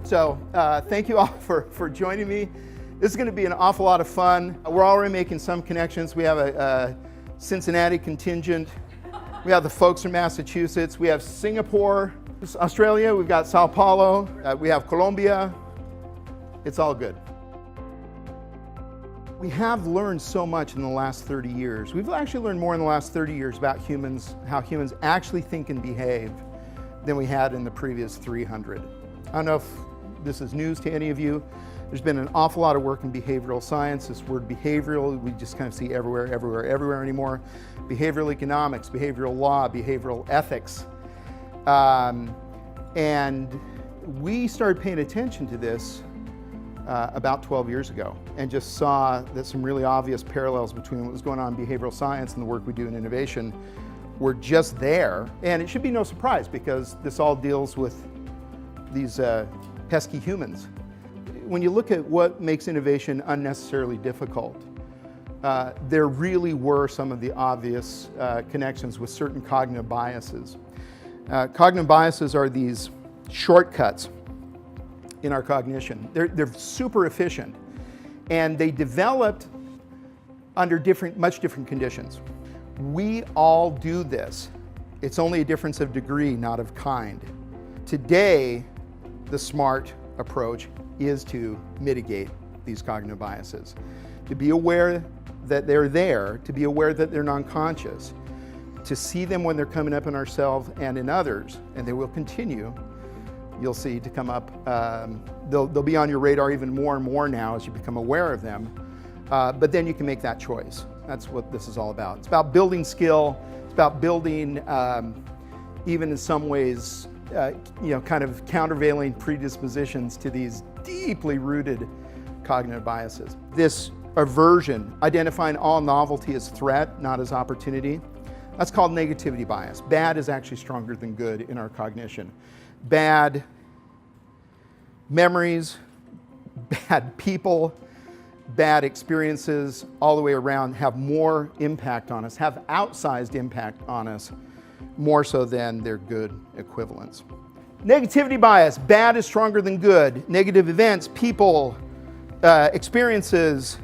So thank you all for joining me. This is going to be an awful lot of fun. We're already making some connections. We have a Cincinnati contingent. We have the folks from Massachusetts. We have Singapore, Australia. We've got Sao Paulo. We have Colombia. It's all good. We have learned so much in the last 30 years. We've actually learned more in the last 30 years about humans, how humans actually think and behave, than we had in the previous 300. I don't know if this is news to any of you. There's been an awful lot of work in behavioral science. This word behavioral, we just kind of see everywhere anymore. Behavioral economics, behavioral law, behavioral ethics. And we started paying attention to this about 12 years ago and just saw that some really obvious parallels between what was going on in behavioral science and the work we do in innovation were just there. And it should be no surprise because this all deals with these pesky humans. When you look at what makes innovation unnecessarily difficult, there really were some of the obvious connections with certain cognitive biases. Cognitive biases are these shortcuts in our cognition. They're super efficient, and they developed under much different conditions. We all do this. It's only a difference of degree, not of kind. Today, the smart approach is to mitigate these cognitive biases, to be aware that they're there, to be aware that they're non-conscious, to see them when they're coming up in ourselves and in others, and they will continue. You'll see to come up, they'll be on your radar even more and more now as you become aware of them, but then you can make that choice. That's what this is all about. It's about building skill, it's about building, even in some ways, kind of countervailing predispositions to these deeply rooted cognitive biases. This aversion, identifying all novelty as threat, not as opportunity, that's called negativity bias. Bad is actually stronger than good in our cognition. Bad memories, bad people, bad experiences all the way around have more impact on us, have outsized impact on us, more so than their good equivalents. Negativity bias, bad is stronger than good. Negative events, people, experiences,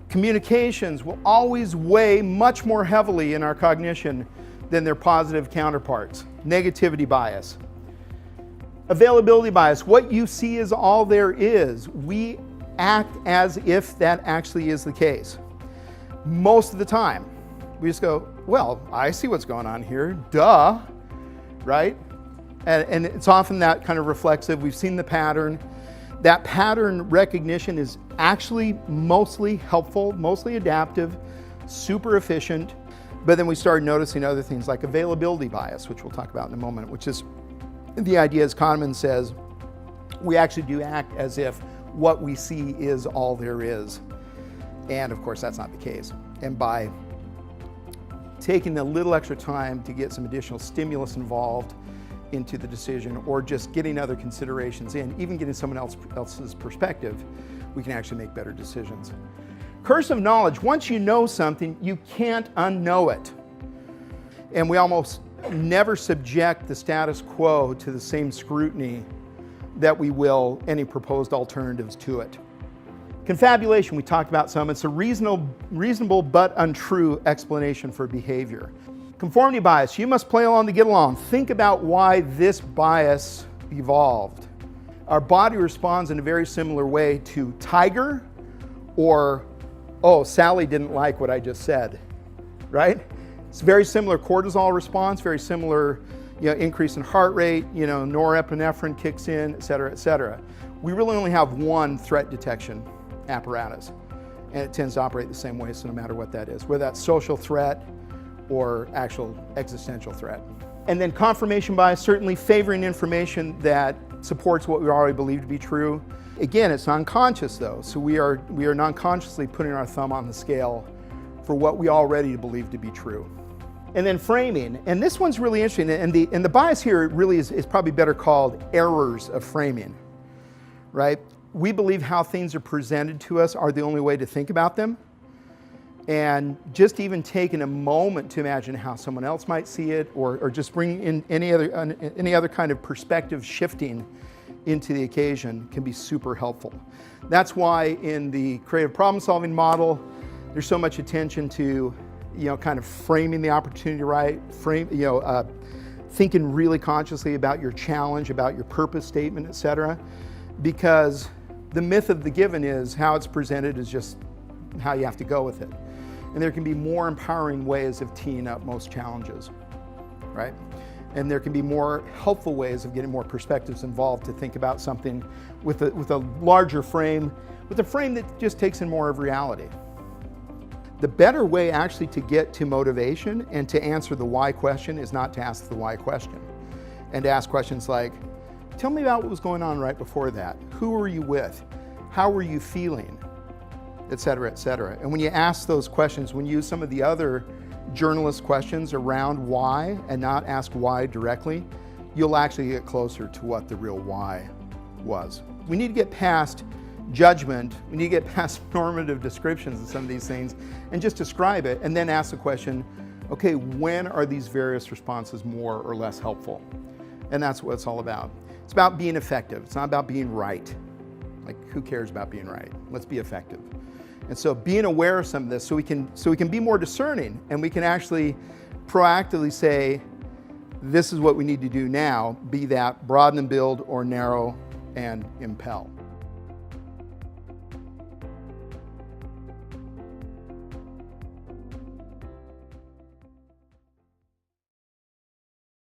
communications will always weigh much more heavily in our cognition than their positive counterparts. Negativity bias. Availability bias, what you see is all there is. We act as if that actually is the case. Most of the time, we just go, well, I see what's going on here, duh, right? And it's often that kind of reflexive. We've seen the pattern. That pattern recognition is actually mostly helpful, mostly adaptive, super efficient. But then we started noticing other things like availability bias, which we'll talk about in a moment, which is the idea, as Kahneman says, we actually do act as if what we see is all there is. And of course, that's not the case. And by taking a little extra time to get some additional stimulus involved into the decision, or just getting other considerations in, even getting someone else's perspective, we can actually make better decisions. Curse of knowledge, once you know something, you can't unknow it. And we almost never subject the status quo to the same scrutiny that we will any proposed alternatives to it. Confabulation, we talked about some. It's a reasonable but untrue explanation for behavior. Conformity bias, you must play along to get along. Think about why this bias evolved. Our body responds in a very similar way to tiger or, oh, Sally didn't like what I just said, right? It's very similar cortisol response, very similar increase in heart rate, norepinephrine kicks in, et cetera, et cetera. We really only have one threat detection apparatus, and it tends to operate the same way, so no matter what that is, whether that's social threat or actual existential threat. And then confirmation bias, certainly favoring information that supports what we already believe to be true. Again, it's non-conscious though, so we are non-consciously putting our thumb on the scale for what we already believe to be true. And then framing, and this one's really interesting, and the bias here really is probably better called errors of framing, right? We believe how things are presented to us are the only way to think about them. And just even taking a moment to imagine how someone else might see it, or just bring in any other kind of perspective shifting into the occasion can be super helpful. That's why in the creative problem solving model, there's so much attention to, kind of framing the opportunity right, thinking really consciously about your challenge, about your purpose statement, etc. Because the myth of the given is how it's presented is just how you have to go with it. And there can be more empowering ways of teeing up most challenges, right? And there can be more helpful ways of getting more perspectives involved to think about something with a larger frame, with a frame that just takes in more of reality. The better way actually to get to motivation and to answer the why question is not to ask the why question, and to ask questions like, tell me about what was going on right before that. Who were you with? How were you feeling? Et cetera, et cetera. And when you ask those questions, when you use some of the other journalist questions around why and not ask why directly, you'll actually get closer to what the real why was. We need to get past judgment, we need to get past normative descriptions of some of these things and just describe it, and then ask the question, okay, when are these various responses more or less helpful? And that's what it's all about. It's about being effective. It's not about being right. Like, who cares about being right? Let's be effective. And so being aware of some of this so we can be more discerning, and we can actually proactively say, this is what we need to do now, be that broaden and build or narrow and impel.